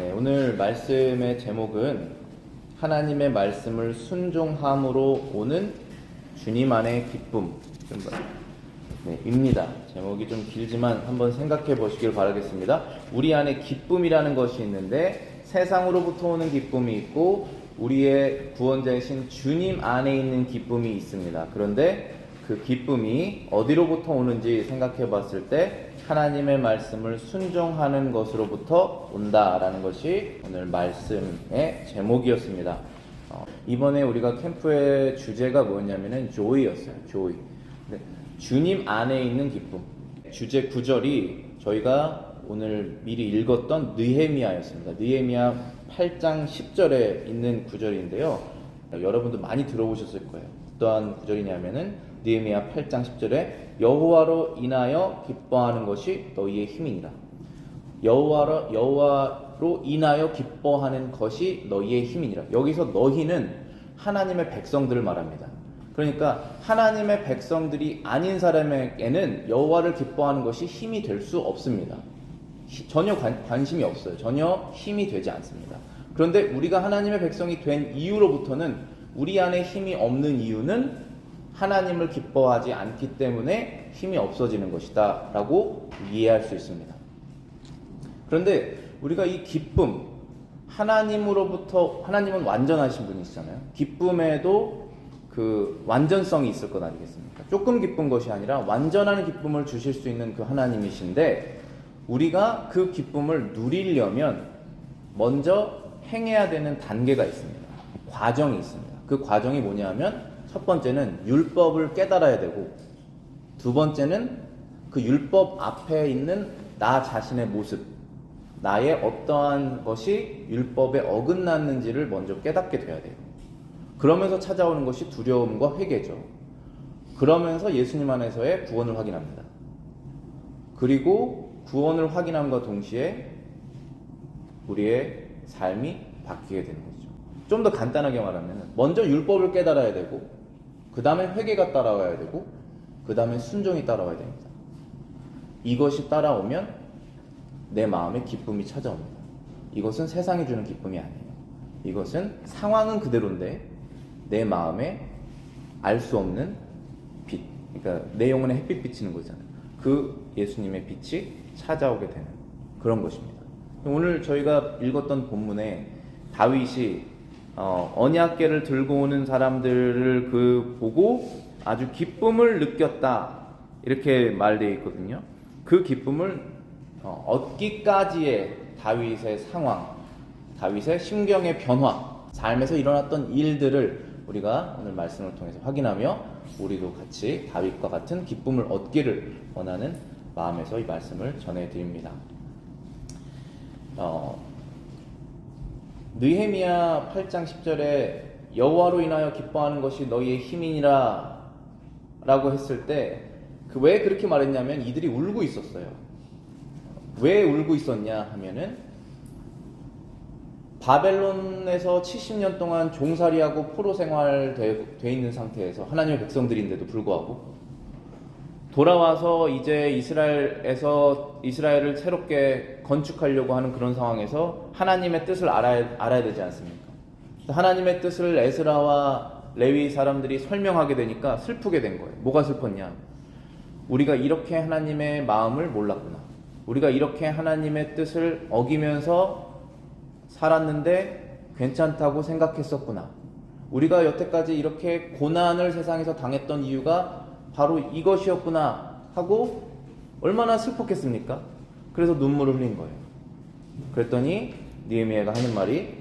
네, 오늘 말씀의 제목은 하나님의 말씀을 순종함으로 오는 주님 안의 기쁨 입니다. 제목이 좀 길지만 한번 생각해 보시길 바라겠습니다. 우리 안에 기쁨이라는 것이 있는데 세상으로부터 오는 기쁨이 있고 우리의 구원자이신 주님 안에 있는 기쁨이 있습니다. 그런데 그 기쁨이 어디로부터 오는지 생각해 봤을 때 하나님의 말씀을 순종하는 것으로부터 온다라는 것이 오늘 말씀의 제목이었습니다. 이번에 우리가 캠프의 주제가 뭐였냐면은 조이였어요. 조이. 주님 안에 있는 기쁨. 주제 구절이 저희가 오늘 미리 읽었던 느헤미야였습니다. 느헤미야 8장 10절에 있는 구절인데요. 여러분도 많이 들어보셨을 거예요. 어떠한 구절이냐면은 느헤미야 8장 10절에 여호와로 인하여 기뻐하는 것이 너희의 힘이니라. 여호와로 인하여 기뻐하는 것이 너희의 힘이니라. 여기서 너희는 하나님의 백성들을 말합니다. 그러니까 하나님의 백성들이 아닌 사람에게는 여호와를 기뻐하는 것이 힘이 될 수 없습니다. 전혀 관심이 없어요. 전혀 힘이 되지 않습니다. 그런데 우리가 하나님의 백성이 된 이후로부터는 우리 안에 힘이 없는 이유는 하나님을 기뻐하지 않기 때문에 힘이 없어지는 것이다 라고 이해할 수 있습니다. 그런데 우리가 이 기쁨, 하나님은 완전하신 분이시잖아요. 기쁨에도 그 완전성이 있을 것 아니겠습니까? 조금 기쁜 것이 아니라 완전한 기쁨을 주실 수 있는 그 하나님이신데 우리가 그 기쁨을 누리려면 먼저 행해야 되는 단계가 있습니다. 과정이 있습니다. 그 과정이 뭐냐면 첫 번째는 율법을 깨달아야 되고 두 번째는 그 율법 앞에 있는 나 자신의 모습, 나의 어떠한 것이 율법에 어긋났는지를 먼저 깨닫게 돼야 돼요. 그러면서 찾아오는 것이 두려움과 회개죠. 그러면서 예수님 안에서의 구원을 확인합니다. 그리고 구원을 확인함과 동시에 우리의 삶이 바뀌게 되는 거죠. 좀 더 간단하게 말하면 먼저 율법을 깨달아야 되고 그 다음에 회개가 따라와야 되고 그 다음에 순종이 따라와야 됩니다. 이것이 따라오면 내 마음에 기쁨이 찾아옵니다. 이것은 세상이 주는 기쁨이 아니에요. 이것은 상황은 그대로인데 내 마음에 알 수 없는 빛, 그러니까 내 영혼에 햇빛 비치는 거잖아요. 그 예수님의 빛이 찾아오게 되는 그런 것입니다. 오늘 저희가 읽었던 본문에 다윗이 언약궤를 들고 오는 사람들을 보고 아주 기쁨을 느꼈다 이렇게 말되어 있거든요. 그 기쁨을 얻기까지의 다윗의 상황, 다윗의 심경의 변화, 삶에서 일어났던 일들을 우리가 오늘 말씀을 통해서 확인하며 우리도 같이 다윗과 같은 기쁨을 얻기를 원하는 마음에서 이 말씀을 전해드립니다. 느헤미야 8장 10절에 여호와로 인하여 기뻐하는 것이 너희의 힘이니라 라고 했을 때 왜 그렇게 말했냐면 이들이 울고 있었어요. 왜 울고 있었냐 하면은 바벨론에서 70년 동안 종살이하고 포로 생활돼 있는 상태에서 하나님의 백성들인데도 불구하고 돌아와서 이제 이스라엘을 새롭게 건축하려고 하는 그런 상황에서 하나님의 뜻을 알아야 되지 않습니까? 하나님의 뜻을 에스라와 레위 사람들이 설명하게 되니까 슬프게 된 거예요. 뭐가 슬펐냐? 우리가 이렇게 하나님의 마음을 몰랐구나. 우리가 이렇게 하나님의 뜻을 어기면서 살았는데 괜찮다고 생각했었구나. 우리가 여태까지 이렇게 고난을 세상에서 당했던 이유가 바로 이것이었구나 하고 얼마나 슬펐겠습니까? 그래서 눈물을 흘린 거예요. 그랬더니 느헤미야가 하는 말이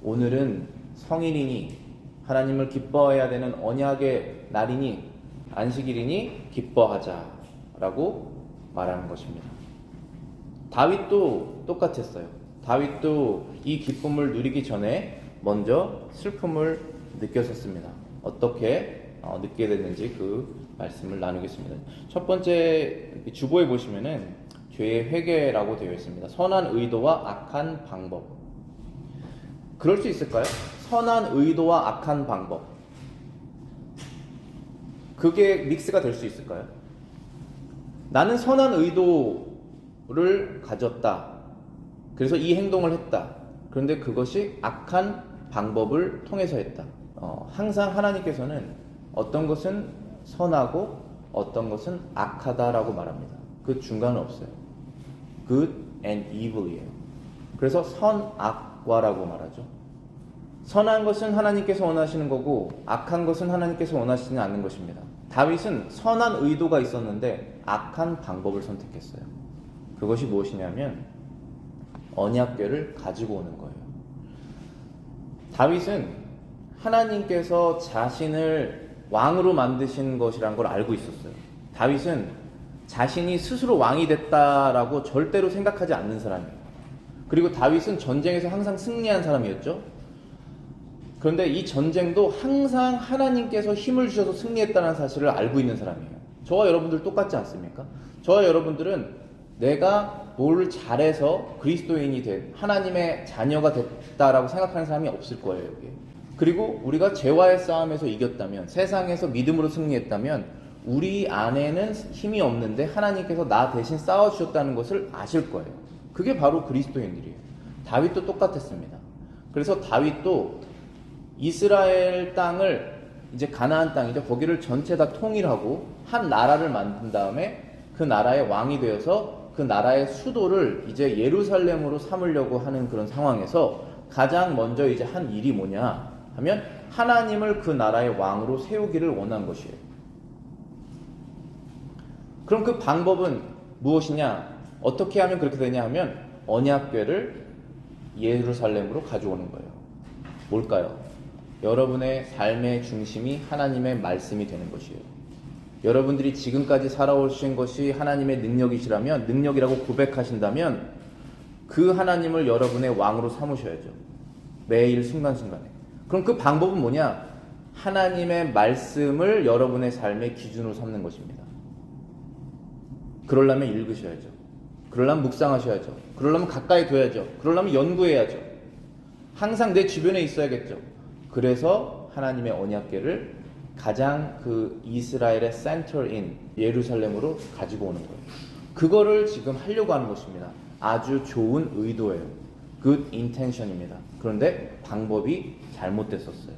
오늘은 성일이니 하나님을 기뻐해야 되는 언약의 날이니 안식일이니 기뻐하자라고 말하는 것입니다. 다윗도 똑같았어요. 다윗도 이 기쁨을 누리기 전에 먼저 슬픔을 느꼈었습니다. 어떻게 느끼게 됐는지 그 말씀을 나누겠습니다. 첫 번째 주보에 보시면은 죄의 회개라고 되어 있습니다. 선한 의도와 악한 방법. 그럴 수 있을까요? 선한 의도와 악한 방법. 그게 믹스가 될 수 있을까요? 나는 선한 의도를 가졌다. 그래서 이 행동을 했다. 그런데 그것이 악한 방법을 통해서 했다. 항상 하나님께서는 어떤 것은 선하고 어떤 것은 악하다라고 말합니다. 그 중간은 없어요. Good and evil이에요. 그래서 선악과라고 말하죠. 선한 것은 하나님께서 원하시는 거고 악한 것은 하나님께서 원하시지 않는 것입니다. 다윗은 선한 의도가 있었는데 악한 방법을 선택했어요. 그것이 무엇이냐면 언약궤를 가지고 오는 거예요. 다윗은 하나님께서 자신을 왕으로 만드신 것이라는 걸 알고 있었어요. 다윗은 자신이 스스로 왕이 됐다라고 절대로 생각하지 않는 사람이에요. 그리고 다윗은 전쟁에서 항상 승리한 사람이었죠. 그런데 이 전쟁도 항상 하나님께서 힘을 주셔서 승리했다는 사실을 알고 있는 사람이에요. 저와 여러분들 똑같지 않습니까? 저와 여러분들은 내가 뭘 잘해서 그리스도인이 된 하나님의 자녀가 됐다라고 생각하는 사람이 없을 거예요, 여기. 그리고 우리가 죄와의 싸움에서 이겼다면, 세상에서 믿음으로 승리했다면 우리 안에는 힘이 없는데 하나님께서 나 대신 싸워주셨다는 것을 아실 거예요. 그게 바로 그리스도인들이에요. 다윗도 똑같았습니다. 그래서 다윗도 이스라엘 땅을, 이제 가나안 땅이죠. 거기를 전체 다 통일하고 한 나라를 만든 다음에 그 나라의 왕이 되어서 그 나라의 수도를 이제 예루살렘으로 삼으려고 하는 그런 상황에서 가장 먼저 이제 한 일이 뭐냐 하면 하나님을 그 나라의 왕으로 세우기를 원한 것이에요. 그럼 그 방법은 무엇이냐? 어떻게 하면 그렇게 되냐 하면 언약궤를 예루살렘으로 가져오는 거예요. 뭘까요? 여러분의 삶의 중심이 하나님의 말씀이 되는 것이에요. 여러분들이 지금까지 살아오신 것이 하나님의 능력이시라면, 능력이라고 고백하신다면 그 하나님을 여러분의 왕으로 삼으셔야죠. 매일 순간순간에. 그럼 그 방법은 뭐냐? 하나님의 말씀을 여러분의 삶의 기준으로 삼는 것입니다. 그러려면 읽으셔야죠. 그러려면 묵상하셔야죠. 그러려면 가까이 둬야죠. 그러려면 연구해야죠. 항상 내 주변에 있어야겠죠. 그래서 하나님의 언약궤를 가장 그 이스라엘의 센터인 예루살렘으로 가지고 오는 거예요. 그거를 지금 하려고 하는 것입니다. 아주 좋은 의도예요. Good intention입니다. 그런데 방법이 잘못됐었어요.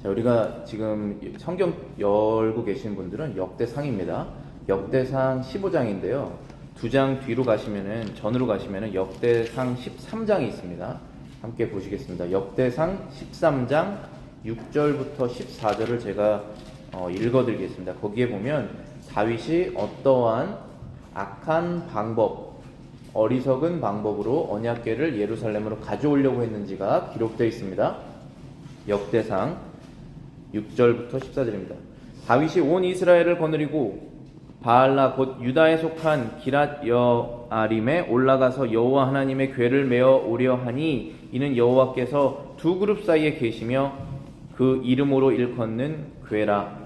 자, 우리가 지금 성경 열고 계신 분들은 역대상입니다. 역대상 15장인데요. 두 장 뒤로 가시면은, 전으로 가시면은 역대상 13장이 있습니다. 함께 보시겠습니다. 역대상 13장 6절부터 14절을 제가 읽어드리겠습니다. 거기에 보면 다윗이 어떠한 악한 방법, 어리석은 방법으로 언약궤를 예루살렘으로 가져오려고 했는지가 기록되어 있습니다. 역대상 6절부터 14절입니다. 다윗이 온 이스라엘을 거느리고 바알라 곧 유다에 속한 기랏 여아림에 올라가서 여호와 하나님의 궤를 메어 오려 하니 이는 여호와께서 두 그룹 사이에 계시며 그 이름으로 일컫는 궤라.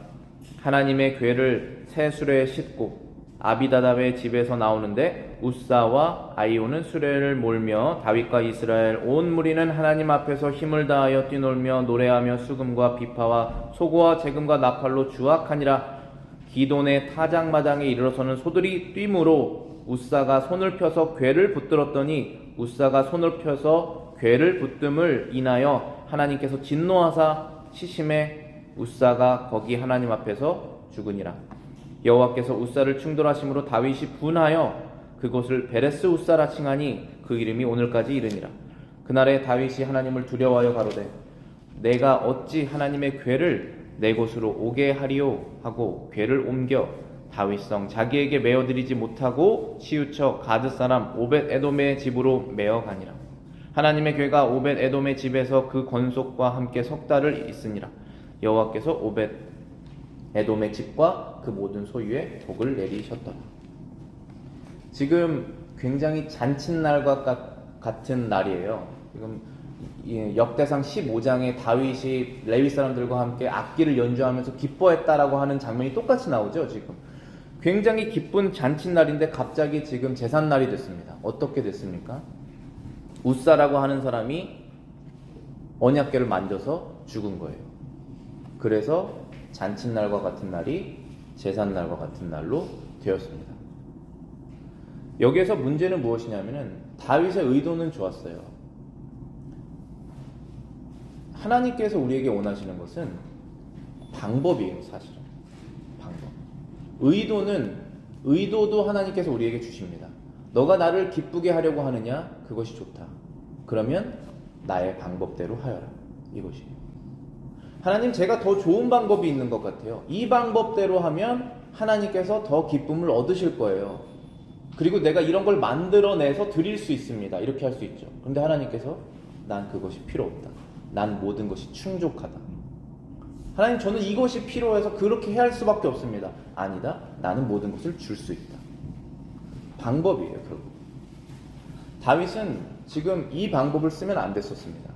하나님의 궤를 새 수레에 싣고 아비다답의 집에서 나오는데 우사와 아이오는 수레를 몰며 다윗과 이스라엘 온 무리는 하나님 앞에서 힘을 다하여 뛰놀며 노래하며 수금과 비파와 소고와 재금과 나팔로 주악하니라. 기돈의 타작마당에 이르러서는 소들이 뛰므로 우사가 손을 펴서 궤를 붙들었더니 우사가 손을 펴서 궤를 붙듦을 인하여 하나님께서 진노하사 시심에 우사가 거기 하나님 앞에서 죽으니라. 여호와께서 우사를 충돌하심으로 다윗이 분하여 그곳을 베레스 우사라 칭하니 그 이름이 오늘까지 이르니라. 그날에 다윗이 하나님을 두려워하여 가로되 내가 어찌 하나님의 궤를 내 곳으로 오게 하리오 하고 궤를 옮겨 다윗성 자기에게 메어드리지 못하고 치우쳐 가드 사람 오벳 에돔의 집으로 메어 가니라. 하나님의 궤가 오벳 에돔의 집에서 그 권속과 함께 석 달을 있으니라. 여호와께서 오벳 에돔의 집과 그 모든 소유에 복을 내리셨더라. 지금 굉장히 잔칫날과 같은 날이에요. 지금 역대상 15장에 다윗이 레위 사람들과 함께 악기를 연주하면서 기뻐했다라고 하는 장면이 똑같이 나오죠. 지금 굉장히 기쁜 잔칫날인데 갑자기 지금 제삿날이 됐습니다. 어떻게 됐습니까? 우사라고 하는 사람이 언약궤를 만져서 죽은 거예요. 그래서 잔칫날과 같은 날이 제삿날과 같은 날로 되었습니다. 여기에서 문제는 무엇이냐면은 다윗의 의도는 좋았어요. 하나님께서 우리에게 원하시는 것은 방법이에요, 사실은. 방법. 의도도 하나님께서 우리에게 주십니다. 너가 나를 기쁘게 하려고 하느냐? 그것이 좋다. 그러면 나의 방법대로 하여라. 이것이에요. 하나님, 제가 더 좋은 방법이 있는 것 같아요. 이 방법대로 하면 하나님께서 더 기쁨을 얻으실 거예요. 그리고 내가 이런 걸 만들어내서 드릴 수 있습니다. 이렇게 할 수 있죠. 그런데 하나님께서 난 그것이 필요 없다. 난 모든 것이 충족하다. 하나님, 저는 이것이 필요해서 그렇게 해야 할 수밖에 없습니다. 아니다. 나는 모든 것을 줄 수 있다. 방법이에요, 결국. 다윗은 지금 이 방법을 쓰면 안 됐었습니다.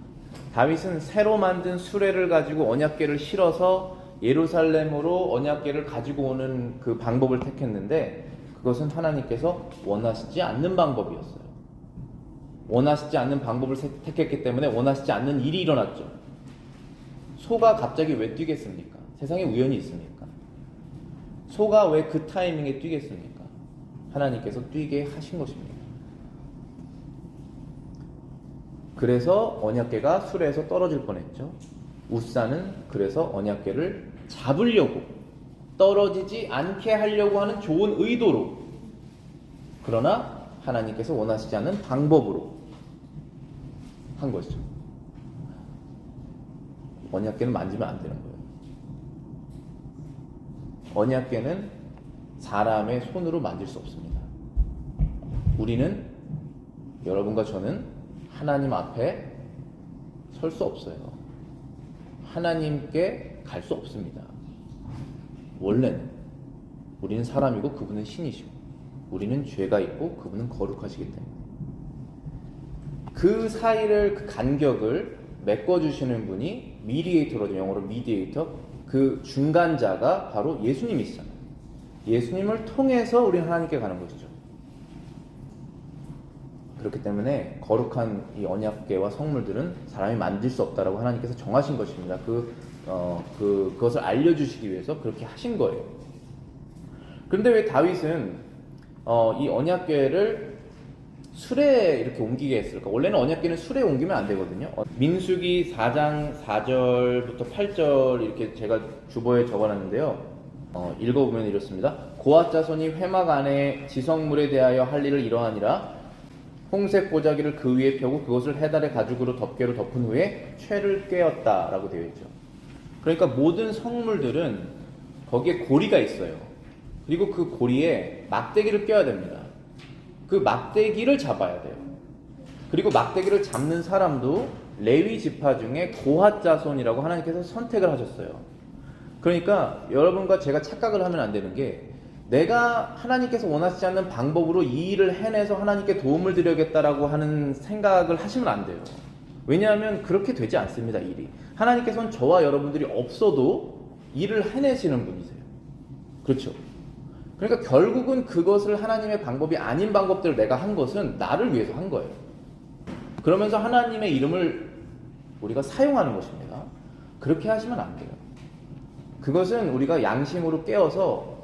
다윗은 새로 만든 수레를 가지고 언약궤를 실어서 예루살렘으로 언약궤를 가지고 오는 그 방법을 택했는데, 그것은 하나님께서 원하시지 않는 방법이었어요. 원하시지 않는 방법을 택했기 때문에 원하시지 않는 일이 일어났죠. 소가 갑자기 왜 뛰겠습니까? 세상에 우연이 있습니까? 소가 왜 그 타이밍에 뛰겠습니까? 하나님께서 뛰게 하신 것입니다. 그래서 언약궤가 수레에서 떨어질 뻔했죠. 우사는 그래서 언약궤를 잡으려고, 떨어지지 않게 하려고 하는 좋은 의도로, 그러나 하나님께서 원하시지 않는 방법으로 한 것이죠. 언약궤는 만지면 안 되는 거예요. 언약궤는 사람의 손으로 만질 수 없습니다. 우리는, 여러분과 저는 하나님 앞에 설 수 없어요. 하나님께 갈 수 없습니다. 원래는 우리는 사람이고 그분은 신이시고, 우리는 죄가 있고 그분은 거룩하시기 때문에 그 사이를, 그 간격을 메꿔주시는 분이 미디에이터거든요. 영어로 미디에이터. 그 중간자가 바로 예수님이시잖아요. 예수님을 통해서 우리는 하나님께 가는 것이죠. 그렇기 때문에 거룩한 이 언약궤와 성물들은 사람이 만질 수 없다라고 하나님께서 정하신 것입니다. 그것을 알려주시기 위해서 그렇게 하신 거예요. 그런데 왜 다윗은 이 언약궤를 수레에 이렇게 옮기게 했을까? 원래는 언약궤는 수레에 옮기면 안 되거든요. 민수기 4장 4절부터 8절 이렇게 제가 주보에 적어놨는데요. 읽어보면 이렇습니다. 고앗 자손이 회막 안에 지성물에 대하여 할 일을 이러하니라. 홍색 보자기를 그 위에 펴고 그것을 해달의 가죽으로 덮개로 덮은 후에 채를 꿰었다라고 되어 있죠. 그러니까 모든 성물들은 거기에 고리가 있어요. 그리고 그 고리에 막대기를 껴야 됩니다. 그 막대기를 잡아야 돼요. 그리고 막대기를 잡는 사람도 레위 지파 중에 고핫 자손이라고 하나님께서 선택을 하셨어요. 그러니까 여러분과 제가 착각을 하면 안 되는 게, 내가 하나님께서 원하시지 않는 방법으로 이 일을 해내서 하나님께 도움을 드려야겠다라고 하는 생각을 하시면 안 돼요. 왜냐하면 그렇게 되지 않습니다, 일이. 하나님께서는 저와 여러분들이 없어도 일을 해내시는 분이세요. 그렇죠? 그러니까 결국은 그것을 하나님의 방법이 아닌 방법들을 내가 한 것은 나를 위해서 한 거예요. 그러면서 하나님의 이름을 우리가 사용하는 것입니다. 그렇게 하시면 안 돼요. 그것은 우리가 양심으로 깨어서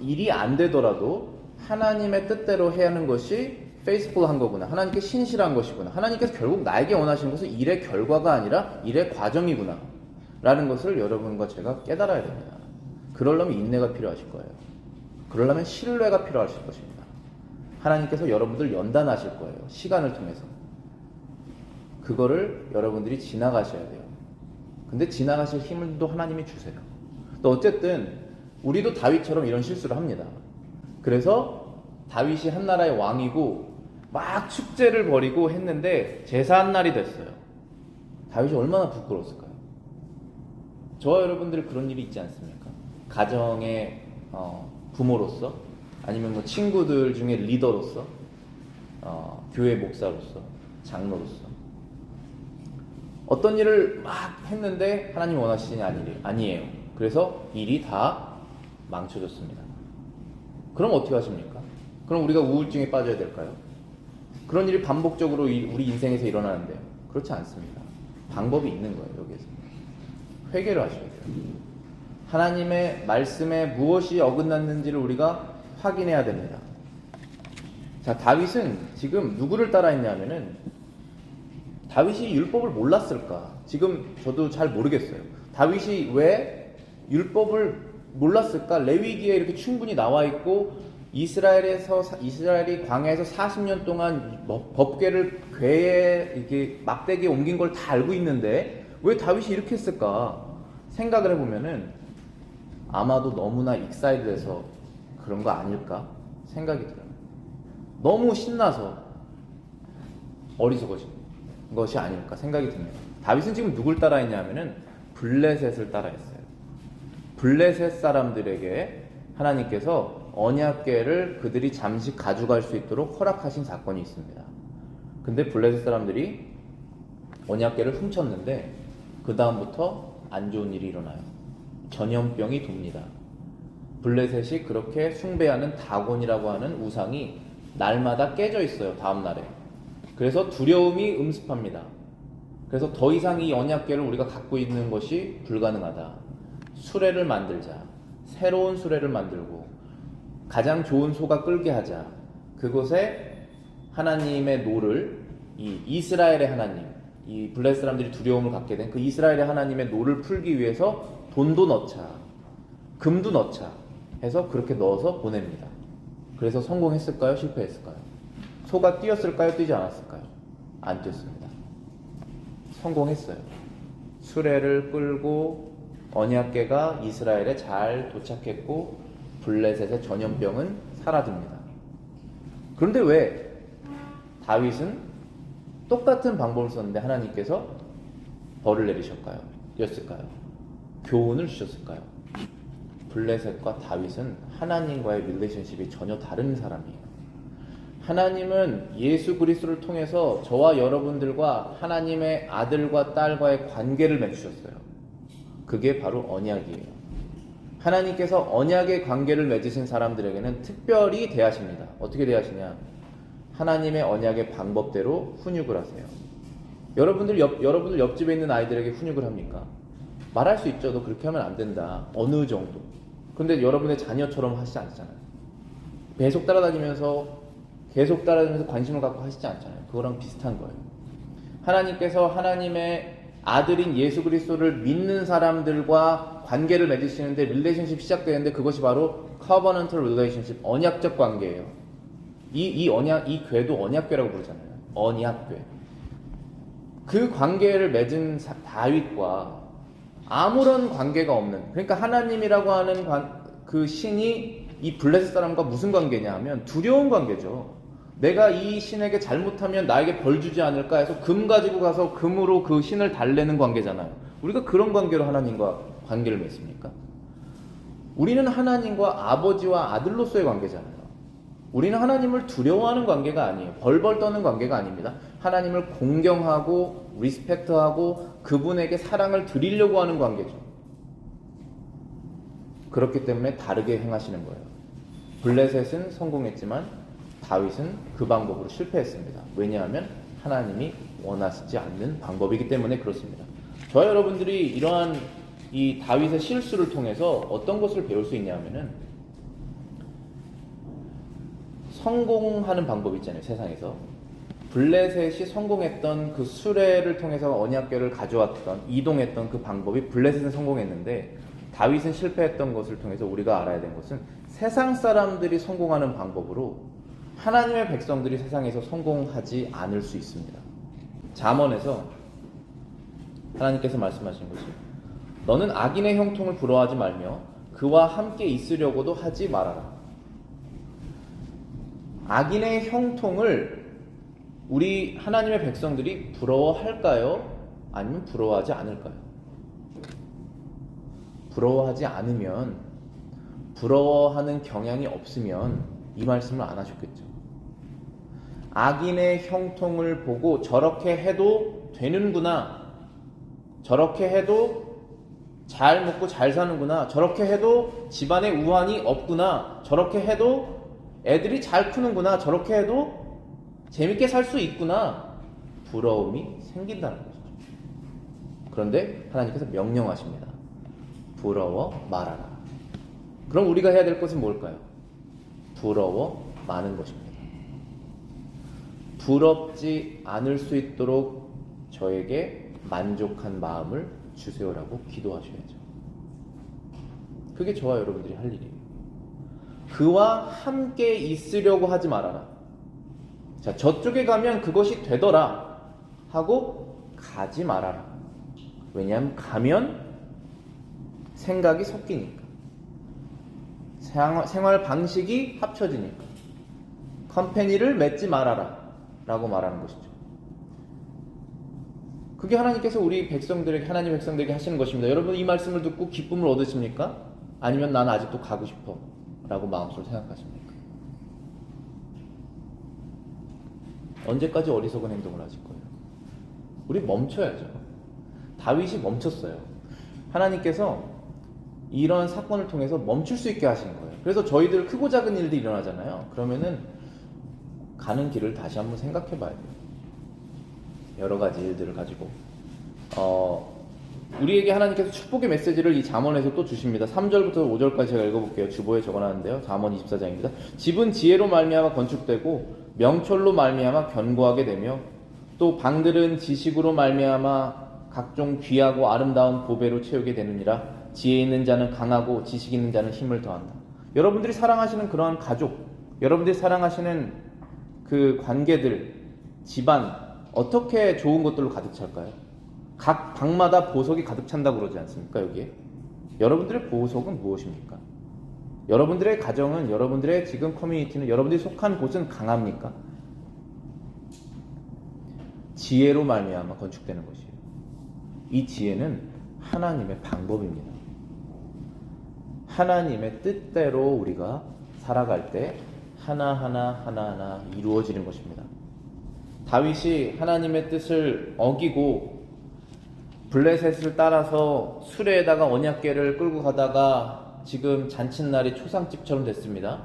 일이 안 되더라도 하나님의 뜻대로 해야 하는 것이 페이스풀한 거구나, 하나님께 신실한 것이구나, 하나님께서 결국 나에게 원하시는 것은 일의 결과가 아니라 일의 과정이구나 라는 것을 여러분과 제가 깨달아야 됩니다. 그러려면 인내가 필요하실 거예요. 그러려면 신뢰가 필요하실 것입니다. 하나님께서 여러분들 연단하실 거예요. 시간을 통해서. 그거를 여러분들이 지나가셔야 돼요. 근데 지나가실 힘을 또 하나님이 주세요. 또 어쨌든 우리도 다윗처럼 이런 실수를 합니다. 그래서 다윗이 한 나라의 왕이고 막 축제를 벌이고 했는데 제사한 날이 됐어요. 다윗이 얼마나 부끄러웠을까요? 저와 여러분들 그런 일이 있지 않습니까? 가정의 부모로서, 아니면 뭐 친구들 중에 리더로서, 교회 목사로서, 장로로서 어떤 일을 막 했는데 하나님 원하시니 아니에요. 그래서 일이 다 망쳐졌습니다. 그럼 어떻게 하십니까? 그럼 우리가 우울증에 빠져야 될까요? 그런 일이 반복적으로 우리 인생에서 일어나는데요. 그렇지 않습니다. 방법이 있는 거예요. 여기에서 회개를 하셔야 돼요. 하나님의 말씀에 무엇이 어긋났는지를 우리가 확인해야 됩니다. 자, 다윗은 지금 누구를 따라했냐면은 다윗이 율법을 몰랐을까? 지금 저도 잘 모르겠어요. 다윗이 왜 율법을 몰랐을까? 레위기에 이렇게 충분히 나와 있고 이스라엘이 광야에서 40년 동안 법궤를 궤에 이렇게 막대기에 옮긴 걸 다 알고 있는데 왜 다윗이 이렇게 했을까? 생각을 해보면은 아마도 너무나 익사이드해서 그런 거 아닐까 생각이 들어요. 너무 신나서 어리석어진 것이 아닐까 생각이 듭니다. 다윗은 지금 누굴 따라했냐면은 블레셋을 따라했어요. 블레셋 사람들에게 하나님께서 언약궤를 그들이 잠시 가져갈 수 있도록 허락하신 사건이 있습니다. 근데 블레셋 사람들이 언약궤를 훔쳤는데 그 다음부터 안 좋은 일이 일어나요. 전염병이 돕니다. 블레셋이 그렇게 숭배하는 다곤이라고 하는 우상이 날마다 깨져 있어요. 다음 날에. 그래서 두려움이 음습합니다. 그래서 더 이상 이 언약궤를 우리가 갖고 있는 것이 불가능하다. 수레를 만들자. 새로운 수레를 만들고 가장 좋은 소가 끌게 하자. 그곳에 하나님의 노를, 이 이스라엘의 하나님, 이 블레셋 사람들이 두려움을 갖게 된 그 이스라엘의 하나님의 노를 풀기 위해서 돈도 넣자, 금도 넣자 해서 그렇게 넣어서 보냅니다. 그래서 성공했을까요? 실패했을까요? 소가 뛰었을까요? 뛰지 않았을까요? 안 뛰었습니다. 성공했어요. 수레를 끌고 언약궤가 이스라엘에 잘 도착했고 블레셋의 전염병은 사라집니다. 그런데 왜 다윗은 똑같은 방법을 썼는데 하나님께서 벌을 내리셨을까요? 교훈을 주셨을까요? 블레셋과 다윗은 하나님과의 릴레이션십이 전혀 다른 사람이에요. 하나님은 예수 그리스도를 통해서 저와 여러분들과 하나님의 아들과 딸과의 관계를 맺으셨어요. 그게 바로 언약이에요. 하나님께서 언약의 관계를 맺으신 사람들에게는 특별히 대하십니다. 어떻게 대하시냐? 하나님의 언약의 방법대로 훈육을 하세요. 여러분들 옆집에 있는 아이들에게 훈육을 합니까? 말할 수 있죠. 너 그렇게 하면 안 된다. 어느 정도. 근데 여러분의 자녀처럼 하시지 않잖아요. 계속 따라다니면서 관심을 갖고 하시지 않잖아요. 그거랑 비슷한 거예요. 하나님께서 하나님의 아들인 예수 그리스도를 믿는 사람들과 관계를 맺으시는데 릴레이션십이 시작되는데 그것이 바로 covenantal relationship, 언약적 관계예요. 이 궤도 언약궤라고 부르잖아요. 언약궤. 그 관계를 맺은 다윗과 아무런 관계가 없는, 그러니까 하나님이라고 하는 그 신이 이 블레셋 사람과 무슨 관계냐 하면 두려운 관계죠. 내가 이 신에게 잘못하면 나에게 벌 주지 않을까 해서 금 가지고 가서 금으로 그 신을 달래는 관계잖아요. 우리가 그런 관계로 하나님과 관계를 맺습니까? 우리는 하나님과 아버지와 아들로서의 관계잖아요. 우리는 하나님을 두려워하는 관계가 아니에요. 벌벌 떠는 관계가 아닙니다. 하나님을 공경하고 리스펙트하고 그분에게 사랑을 드리려고 하는 관계죠. 그렇기 때문에 다르게 행하시는 거예요. 블레셋은 성공했지만 다윗은 그 방법으로 실패했습니다. 왜냐하면 하나님이 원하시지 않는 방법이기 때문에 그렇습니다. 저와 여러분들이 이러한 이 다윗의 실수를 통해서 어떤 것을 배울 수 있냐면은 성공하는 방법이 있잖아요. 세상에서 블레셋이 성공했던 그 수레를 통해서 언약궤를 가져왔던 이동했던 그 방법이 블레셋은 성공했는데 다윗은 실패했던 것을 통해서 우리가 알아야 되는 것은 세상 사람들이 성공하는 방법으로 하나님의 백성들이 세상에서 성공하지 않을 수 있습니다. 잠언에서 하나님께서 말씀하신 것이 너는 악인의 형통을 부러워하지 말며 그와 함께 있으려고도 하지 말아라. 악인의 형통을 우리 하나님의 백성들이 부러워할까요? 아니면 부러워하지 않을까요? 부러워하지 않으면, 부러워하는 경향이 없으면 이 말씀을 안 하셨겠죠. 악인의 형통을 보고 저렇게 해도 되는구나, 저렇게 해도 잘 먹고 잘 사는구나, 저렇게 해도 집안에 우환이 없구나, 저렇게 해도 애들이 잘 크는구나, 저렇게 해도 재밌게 살 수 있구나, 부러움이 생긴다는 거죠. 그런데 하나님께서 명령하십니다. 부러워 말아라. 그럼 우리가 해야 될 것은 뭘까요? 부러워 마는 것입니다. 부럽지 않을 수 있도록 저에게 만족한 마음을 주세요라고 기도하셔야죠. 그게 저와 여러분들이 할 일이에요. 그와 함께 있으려고 하지 말아라. 자, 저쪽에 가면 그것이 되더라 하고 가지 말아라. 왜냐하면 가면 생각이 섞이니까, 생활 방식이 합쳐지니까. 컴퍼니를 맺지 말아라 라고 말하는 것이죠. 그게 하나님께서 우리 백성들에게, 하나님 백성들에게 하시는 것입니다. 여러분 이 말씀을 듣고 기쁨을 얻으십니까? 아니면 나는 아직도 가고 싶어 라고 마음속으로 생각하십니까? 언제까지 어리석은 행동을 하실 거예요? 우리 멈춰야죠. 다윗이 멈췄어요. 하나님께서 이런 사건을 통해서 멈출 수 있게 하신 거예요. 그래서 저희들 크고 작은 일들이 일어나잖아요. 그러면은 가는 길을 다시 한번 생각해 봐야 돼요. 여러 가지 일들을 가지고 우리에게 하나님께서 축복의 메시지를 이 잠언에서 또 주십니다. 3절부터 5절까지 제가 읽어볼게요. 주보에 적어놨는데요. 잠언 24장입니다. 집은 지혜로 말미암아 건축되고 명철로 말미암아 견고하게 되며 또 방들은 지식으로 말미암아 각종 귀하고 아름다운 보배로 채우게 되느니라. 지혜 있는 자는 강하고 지식 있는 자는 힘을 더한다. 여러분들이 사랑하시는 그러한 가족, 여러분들이 사랑하시는 그 관계들, 집안 어떻게 좋은 것들로 가득 찰까요? 각 방마다 보석이 가득 찬다고 그러지 않습니까? 여기에 여러분들의 보석은 무엇입니까? 여러분들의 가정은, 여러분들의 지금 커뮤니티는, 여러분들이 속한 곳은 강합니까? 지혜로 말미암아 건축되는 것이에요. 이 지혜는 하나님의 방법입니다. 하나님의 뜻대로 우리가 살아갈 때 하나하나 이루어지는 것입니다. 다윗이 하나님의 뜻을 어기고 블레셋을 따라서 수레에다가 언약궤를 끌고 가다가 지금 잔칫날이 초상집처럼 됐습니다.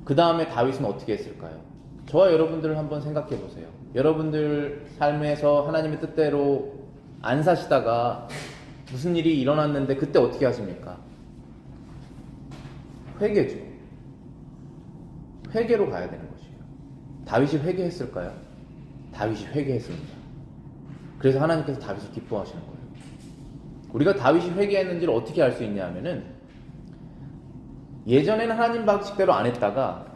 그 다음에 다윗은 어떻게 했을까요? 저와 여러분들을 한번 생각해 보세요. 여러분들 삶에서 하나님의 뜻대로 안 사시다가 무슨 일이 일어났는데 그때 어떻게 하십니까? 회개죠. 회개로 가야 되는 것이에요. 다윗이 회개했을까요? 다윗이 회개했습니다. 그래서 하나님께서 다윗을 기뻐하시는 거예요. 우리가 다윗이 회개했는지를 어떻게 알 수 있냐 하면은, 예전에는 하나님 방식대로 안 했다가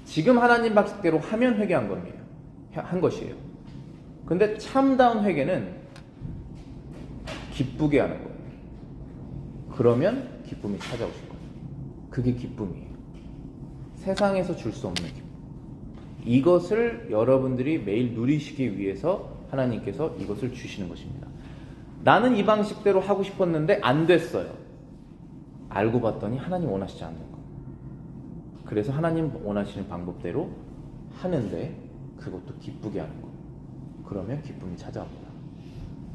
지금 하나님 방식대로 하면 회개한 겁니다. 한 것이에요. 근데 참다운 회개는 기쁘게 하는 거예요. 그러면 기쁨이 찾아오실 거예요. 그게 기쁨이에요. 세상에서 줄 수 없는 기쁨. 이것을 여러분들이 매일 누리시기 위해서 하나님께서 이것을 주시는 것입니다. 나는 이 방식대로 하고 싶었는데 안 됐어요. 알고 봤더니 하나님 원하시지 않는 거. 그래서 하나님 원하시는 방법대로 하는데 그것도 기쁘게 하는 거. 그러면 기쁨이 찾아옵니다.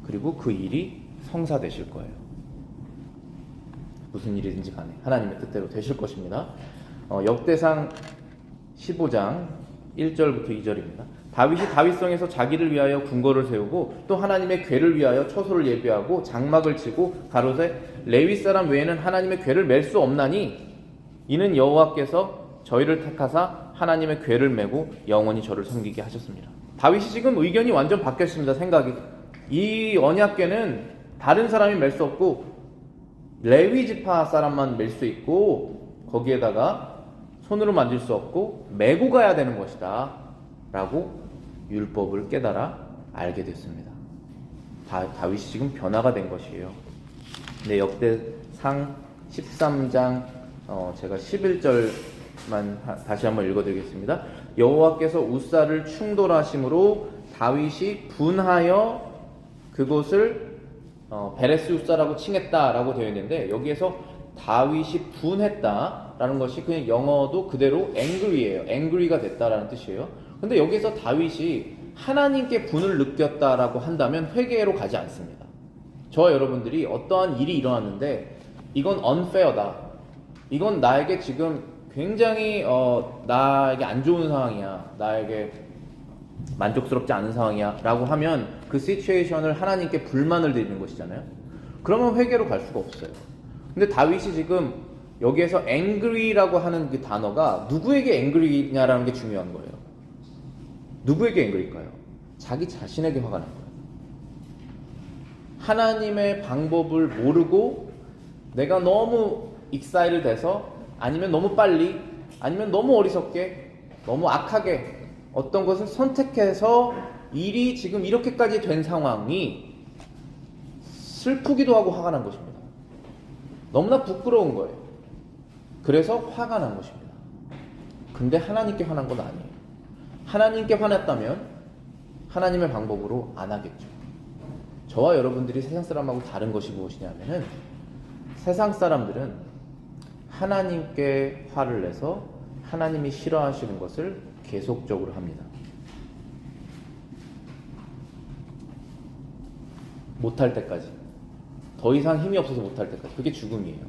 그리고 그 일이 성사되실 거예요. 무슨 일이든지 간에 하나님의 뜻대로 되실 것입니다. 역대상 15장 1절부터 2절입니다. 다윗이 다윗성에서 자기를 위하여 궁궐을 세우고 또 하나님의 궤를 위하여 처소를 예비하고 장막을 치고 가로되 레위 사람 외에는 하나님의 궤를 맬 수 없나니 이는 여호와께서 저희를 택하사 하나님의 궤를 메고 영원히 저를 섬기게 하셨습니다. 다윗이 지금 의견이 완전 바뀌었습니다. 생각이. 이 언약궤는 다른 사람이 맬 수 없고 레위 지파 사람만 맬 수 있고 거기에다가 손으로 만질 수 없고 메고 가야 되는 것이다 라고 율법을 깨달아 알게 됐습니다. 다윗이 지금 변화가 된 것이에요. 네, 역대상 13장 제가 11절만 다시 한번 읽어드리겠습니다. 여호와께서 우사를 충돌하심으로 다윗이 분하여 그곳을 베레스 우사라고 칭했다라고 되어 있는데, 여기에서 다윗이 분했다라는 것이 그냥 영어도 그대로 angry예요. angry가 됐다라는 뜻이에요. 근데 여기서 다윗이 하나님께 분을 느꼈다라고 한다면 회개로 가지 않습니다. 저와 여러분들이 어떠한 일이 일어났는데 이건 unfair다, 이건 나에게 지금 굉장히 나에게 안 좋은 상황이야, 나에게 만족스럽지 않은 상황이야 라고 하면 그 시츄에이션을 하나님께 불만을 드리는 것이잖아요. 그러면 회개로 갈 수가 없어요. 근데 다윗이 지금 여기에서 angry라고 하는 그 단어가 누구에게 angry냐라는 게 중요한 거예요. 누구에게 angry일까요? 자기 자신에게 화가 난 거예요. 하나님의 방법을 모르고 내가 너무 익사이를 돼서, 아니면 너무 빨리, 아니면 너무 어리석게, 너무 악하게 어떤 것을 선택해서 일이 지금 이렇게까지 된 상황이 슬프기도 하고 화가 난 것입니다. 너무나 부끄러운 거예요. 그래서 화가 난 것입니다. 근데 하나님께 화난 건 아니에요. 하나님께 화났다면 하나님의 방법으로 안 하겠죠. 저와 여러분들이 세상 사람하고 다른 것이 무엇이냐면은, 세상 사람들은 하나님께 화를 내서 하나님이 싫어하시는 것을 계속적으로 합니다. 못할 때까지, 더 이상 힘이 없어서 못할 때까지. 그게 죽음이에요.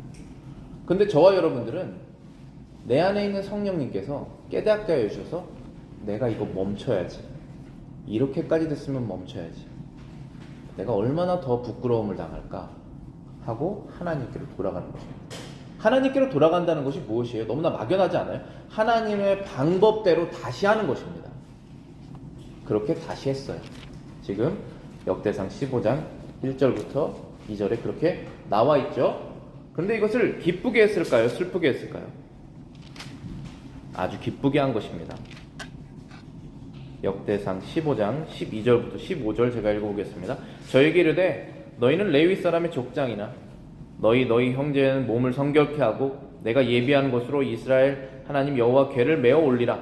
근데 저와 여러분들은 내 안에 있는 성령님께서 깨닫게 해주셔서 내가 이거 멈춰야지, 이렇게까지 됐으면 멈춰야지, 내가 얼마나 더 부끄러움을 당할까 하고 하나님께로 돌아가는 것입니다. 하나님께로 돌아간다는 것이 무엇이에요? 너무나 막연하지 않아요? 하나님의 방법대로 다시 하는 것입니다. 그렇게 다시 했어요. 지금 역대상 15장 1절부터 2절에 그렇게 나와 있죠. 그런데 이것을 기쁘게 했을까요? 슬프게 했을까요? 아주 기쁘게 한 것입니다. 역대상 15장 12절부터 15절 제가 읽어보겠습니다. 저에게 이르되 너희는 레위 사람의 족장이나 너희 형제는 몸을 성결케 하고 내가 예비한 것으로 이스라엘 하나님 여호와 궤를 메어 올리라.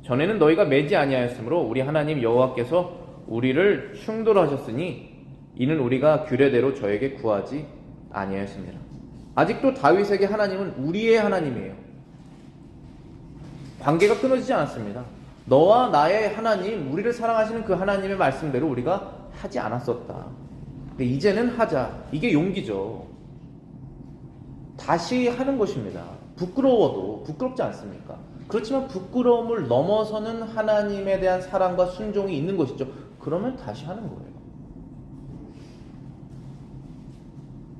전에는 너희가 매지 아니하였으므로 우리 하나님 여호와께서 우리를 충돌하셨으니 이는 우리가 규례대로 저에게 구하지 아니하였습니다. 아직도 다윗에게 하나님은 우리의 하나님이에요. 관계가 끊어지지 않았습니다. 너와 나의 하나님, 우리를 사랑하시는 그 하나님의 말씀대로 우리가 하지 않았었다. 근데 이제는 하자. 이게 용기죠. 다시 하는 것입니다. 부끄러워도 부끄럽지 않습니까? 그렇지만 부끄러움을 넘어서는 하나님에 대한 사랑과 순종이 있는 것이죠. 그러면 다시 하는 거예요.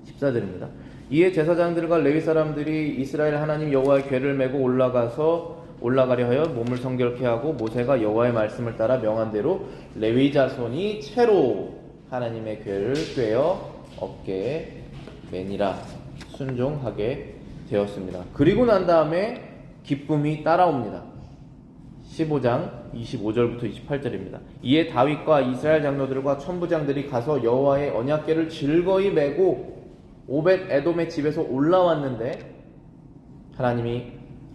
14절입니다. 이에 제사장들과 레위 사람들이 이스라엘 하나님 여호와의 궤를 메고 올라가려 하여 몸을 성결케 하고 모세가 여호와의 말씀을 따라 명한 대로 레위 자손이 채로 하나님의 궤를 꿰어 어깨에 매니라 순종하게 되었습니다. 그리고 난 다음에 기쁨이 따라옵니다. 15장 25절부터 28절입니다. 이에 다윗과 이스라엘 장로들과 천부장들이 가서 여호와의 언약궤를 즐거이 메고 오벳 에돔의 집에서 올라왔는데 하나님이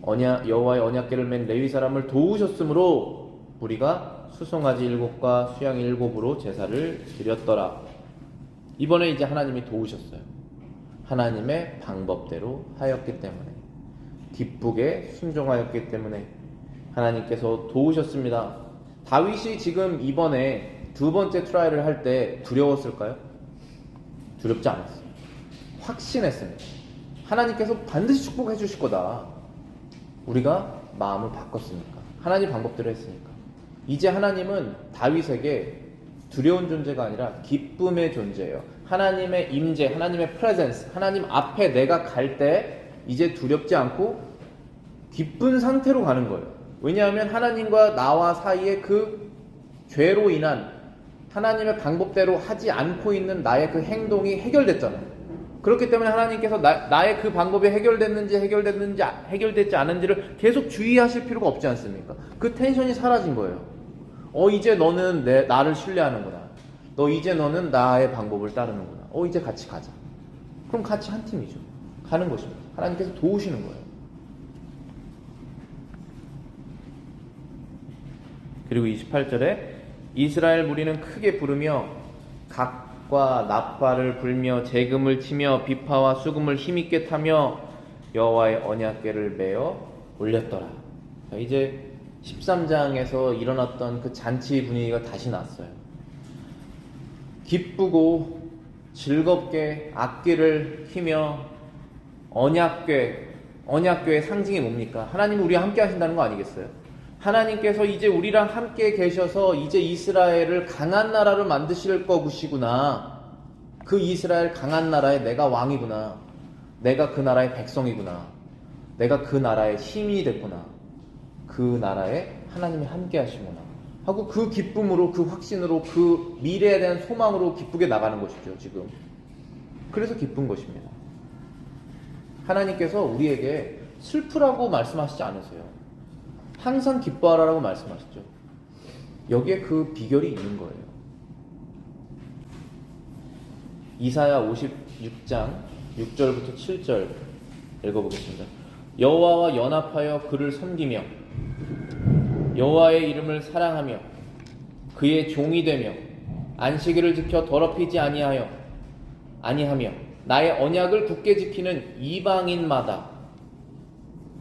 여호와의 언약궤를 맨 레위 사람을 도우셨으므로 우리가 수송아지 7과 수양 7으로 제사를 드렸더라. 이번에 이제 하나님이 도우셨어요. 하나님의 방법대로 하였기 때문에, 기쁘게 순종하였기 때문에 하나님께서 도우셨습니다. 다윗이 지금 이번에 두 번째 트라이를 할 때 두려웠을까요? 두렵지 않았어요. 확신했습니다. 하나님께서 반드시 축복해 주실 거다. 우리가 마음을 바꿨으니까, 하나님 방법대로 했으니까. 이제 하나님은 다윗에게 두려운 존재가 아니라 기쁨의 존재예요. 하나님의 임재, 하나님의 프레젠스, 하나님 앞에 내가 갈 때 이제 두렵지 않고 기쁜 상태로 가는 거예요. 왜냐하면 하나님과 나와 사이에 그 죄로 인한 하나님의 방법대로 하지 않고 있는 나의 그 행동이 해결됐잖아요. 그렇기 때문에 하나님께서 나의 그 방법이 해결됐지 않은지를 계속 주의하실 필요가 없지 않습니까? 그 텐션이 사라진 거예요. 이제 너는 나를 신뢰하는구나. 이제 너는 나의 방법을 따르는구나. 이제 같이 가자. 그럼 같이 한 팀이죠. 가는 것입니다. 하나님께서 도우시는 거예요. 그리고 28절에 이스라엘 무리는 크게 부르며 각과 나팔을 불며 재금을 치며 비파와 수금을 힘있게 타며 여호와의 언약궤를 메어 올렸더라. 이제 13장에서 일어났던 그 잔치 분위기가 다시 났어요. 기쁘고 즐겁게 악기를 휘며 언약궤의 상징이 뭡니까? 하나님은 우리와 함께 하신다는 거 아니겠어요? 하나님께서 이제 우리랑 함께 계셔서 이제 이스라엘을 강한 나라로 만드실 거구시구나. 그 이스라엘 강한 나라에 내가 왕이구나. 내가 그 나라의 백성이구나. 내가 그 나라의 힘이 됐구나. 그 나라에 하나님이 함께 하시구나 하고 그 기쁨으로, 그 확신으로, 그 미래에 대한 소망으로 기쁘게 나가는 것이죠, 지금. 그래서 기쁜 것입니다. 하나님께서 우리에게 슬프라고 말씀하시지 않으세요. 항상 기뻐하라라고 말씀하시죠. 여기에 그 비결이 있는 거예요. 이사야 56장 6절부터 7절 읽어보겠습니다. 여호와와 연합하여 그를 섬기며 여호와의 이름을 사랑하며 그의 종이 되며 안식일을 지켜 더럽히지 아니하며 나의 언약을 굳게 지키는 이방인마다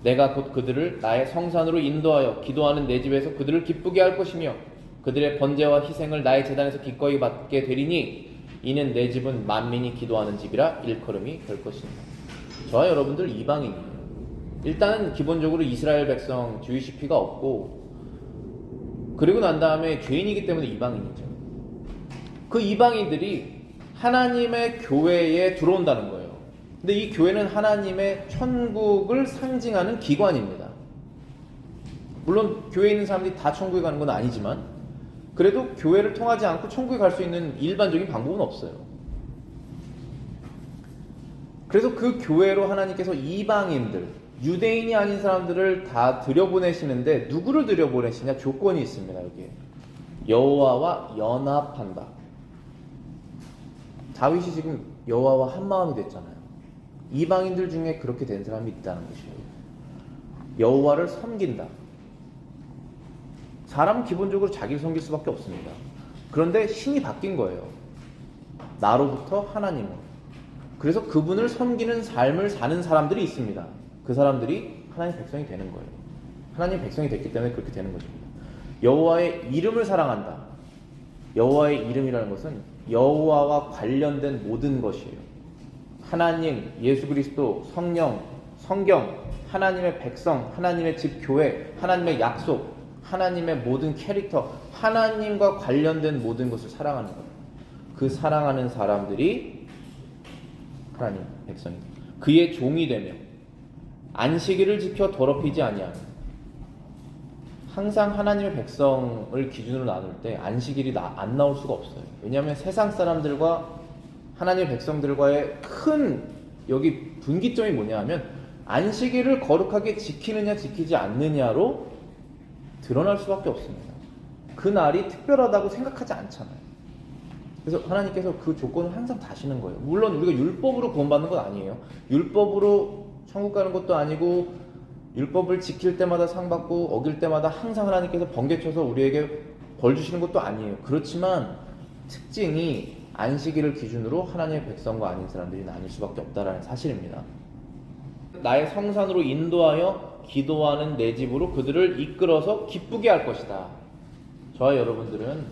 내가 곧 그들을 나의 성산으로 인도하여 기도하는 내 집에서 그들을 기쁘게 할 것이며 그들의 번제와 희생을 나의 제단에서 기꺼이 받게 되리니 이는 내 집은 만민이 기도하는 집이라 일컬음이 될 것입니다. 저와 여러분들 이방인이에요. 일단은 기본적으로 이스라엘 백성 주이시 피가 없고, 그리고 난 다음에 죄인이기 때문에 이방인이죠. 그 이방인들이 하나님의 교회에 들어온다는 거예요. 근데 이 교회는 하나님의 천국을 상징하는 기관입니다. 물론 교회에 있는 사람들이 다 천국에 가는 건 아니지만 그래도 교회를 통하지 않고 천국에 갈 수 있는 일반적인 방법은 없어요. 그래서 그 교회로 하나님께서 이방인들, 유대인이 아닌 사람들을 다 들여보내시는데 누구를 들여보내시냐? 조건이 있습니다. 여기에 여호와와 연합한다. 다윗이 지금 여호와와 한 마음이 됐잖아요. 이방인들 중에 그렇게 된 사람이 있다는 것이에요. 여호와를 섬긴다. 사람은 기본적으로 자기를 섬길 수밖에 없습니다. 그런데 신이 바뀐 거예요. 나로부터 하나님으로. 그래서 그분을 섬기는 삶을 사는 사람들이 있습니다. 그 사람들이 하나님의 백성이 되는 거예요. 하나님의 백성이 됐기 때문에 그렇게 되는 것입니다. 여호와의 이름을 사랑한다. 여호와의 이름이라는 것은 여호와와 관련된 모든 것이에요. 하나님, 예수 그리스도, 성령, 성경, 하나님의 백성, 하나님의 집 교회, 하나님의 약속, 하나님의 모든 캐릭터, 하나님과 관련된 모든 것을 사랑하는 거예요. 그 사랑하는 사람들이 하나님 백성입니다. 그의 종이 되며 안식일을 지켜 더럽히지 아니하며. 항상 하나님의 백성을 기준으로 나눌 때 안식일이 안 나올 수가 없어요. 왜냐하면 세상 사람들과 하나님의 백성들과의 큰 여기 분기점이 뭐냐 하면 안식일을 거룩하게 지키느냐 지키지 않느냐로 드러날 수밖에 없습니다. 그 날이 특별하다고 생각하지 않잖아요. 그래서 하나님께서 그 조건을 항상 다시는 거예요. 물론 우리가 율법으로 구원받는 건 아니에요. 율법으로 천국 가는 것도 아니고 율법을 지킬 때마다 상 받고 어길 때마다 항상 하나님께서 번개쳐서 우리에게 벌 주시는 것도 아니에요. 그렇지만 특징이 안식일을 기준으로 하나님의 백성과 아닌 사람들이 나뉠 수밖에 없다라는 사실입니다. 나의 성산으로 인도하여 기도하는 내 집으로 그들을 이끌어서 기쁘게 할 것이다. 저와 여러분들은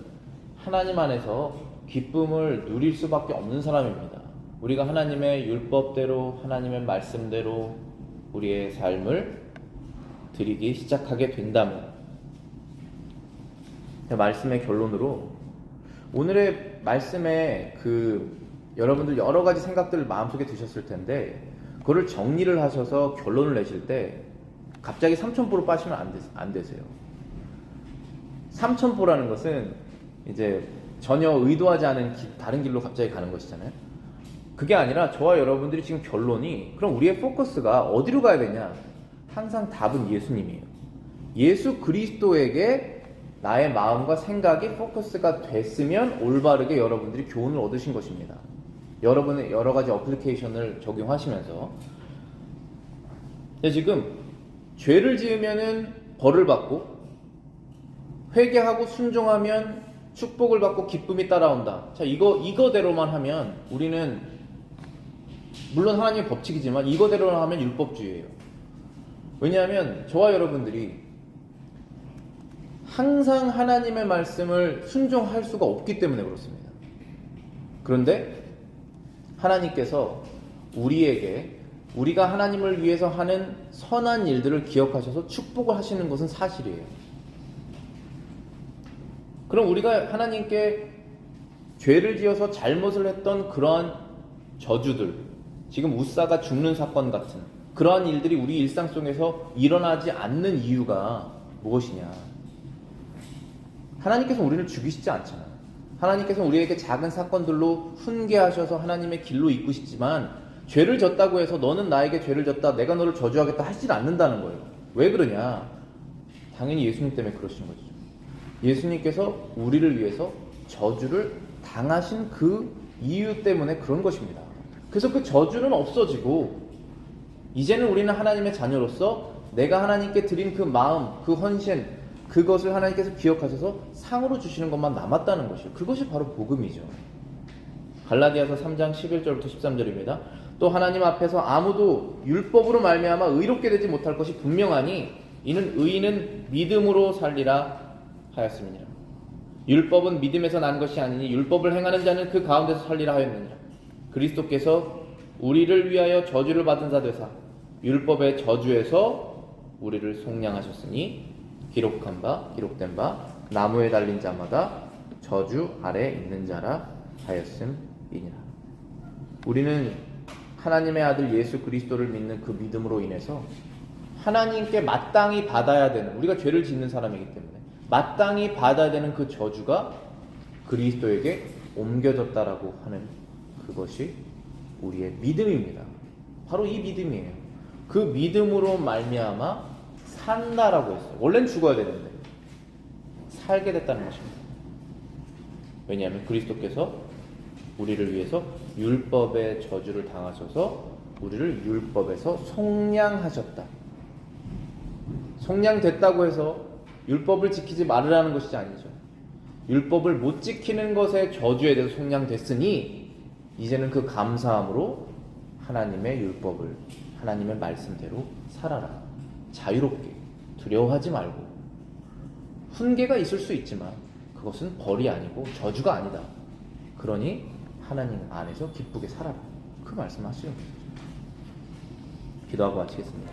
하나님 안에서 기쁨을 누릴 수밖에 없는 사람입니다. 우리가 하나님의 율법대로 하나님의 말씀대로 우리의 삶을 드리기 시작하게 된다면, 말씀의 결론으로 오늘의 말씀에 여러분들 여러 가지 생각들을 마음속에 드셨을 텐데 그거를 정리를 하셔서 결론을 내실 때 갑자기 삼천포로 빠지면 안 되세요. 삼천포라는 것은 이제 전혀 의도하지 않은 다른 길로 갑자기 가는 것이잖아요. 그게 아니라 저와 여러분들이 지금 결론이, 그럼 우리의 포커스가 어디로 가야 되냐? 항상 답은 예수님이에요. 예수 그리스도에게 나의 마음과 생각이 포커스가 됐으면 올바르게 여러분들이 교훈을 얻으신 것입니다. 여러분의 여러 가지 어플리케이션을 적용하시면서. 근데 지금 죄를 지으면은 벌을 받고 회개하고 순종하면 축복을 받고 기쁨이 따라온다. 자, 이거대로만 하면 우리는, 물론 하나님의 법칙이지만 이거대로만 하면 율법주의예요. 왜냐하면 저와 여러분들이 항상 하나님의 말씀을 순종할 수가 없기 때문에 그렇습니다. 그런데 하나님께서 우리에게 우리가 하나님을 위해서 하는 선한 일들을 기억하셔서 축복을 하시는 것은 사실이에요. 그럼 우리가 하나님께 죄를 지어서 잘못을 했던 그러한 저주들, 지금 우사가 죽는 사건 같은 그러한 일들이 우리 일상 속에서 일어나지 않는 이유가 무엇이냐? 하나님께서 우리를 죽이시지 않잖아요. 하나님께서 우리에게 작은 사건들로 훈계하셔서 하나님의 길로 이끄시지만 죄를 졌다고 해서 너는 나에게 죄를 졌다, 내가 너를 저주하겠다 하시질 않는다는 거예요. 왜 그러냐? 당연히 예수님 때문에 그러신 거죠. 예수님께서 우리를 위해서 저주를 당하신 그 이유 때문에 그런 것입니다. 그래서 그 저주는 없어지고 이제는 우리는 하나님의 자녀로서 내가 하나님께 드린 그 마음, 그 헌신, 그것을 하나님께서 기억하셔서 상으로 주시는 것만 남았다는 것이요. 그것이 바로 복음이죠. 갈라디아서 3장 11절부터 13절입니다. 또 하나님 앞에서 아무도 율법으로 말미암아 의롭게 되지 못할 것이 분명하니 이는 의인은 믿음으로 살리라 하였음이니라. 율법은 믿음에서 난 것이 아니니 율법을 행하는 자는 그 가운데서 살리라 하였느니라. 그리스도께서 우리를 위하여 저주를 받은 자 되사 율법의 저주에서 우리를 속량하셨으니 기록된 바 나무에 달린 자마다 저주 아래 있는 자라 하였음이니라. 우리는 하나님의 아들 예수 그리스도를 믿는 그 믿음으로 인해서 하나님께 마땅히 받아야 되는, 우리가 죄를 짓는 사람이기 때문에 마땅히 받아야 되는 그 저주가 그리스도에게 옮겨졌다라고 하는 그것이 우리의 믿음입니다. 바로 이 믿음이에요. 그 믿음으로 말미암아 산다라고 했어요. 원래는 죽어야 되는데 살게 됐다는 것입니다. 왜냐하면 그리스도께서 우리를 위해서 율법의 저주를 당하셔서 우리를 율법에서 속량하셨다. 속량됐다고 해서 율법을 지키지 말으라는 것이 아니죠. 율법을 못 지키는 것의 저주에 대해서 속량됐으니 이제는 그 감사함으로 하나님의 율법을, 하나님의 말씀대로 살아라. 자유롭게, 두려워하지 말고. 훈계가 있을 수 있지만 그것은 벌이 아니고 저주가 아니다. 그러니 하나님 안에서 기쁘게 살아라. 그 말씀을 하시는 거죠. 기도하고 마치겠습니다.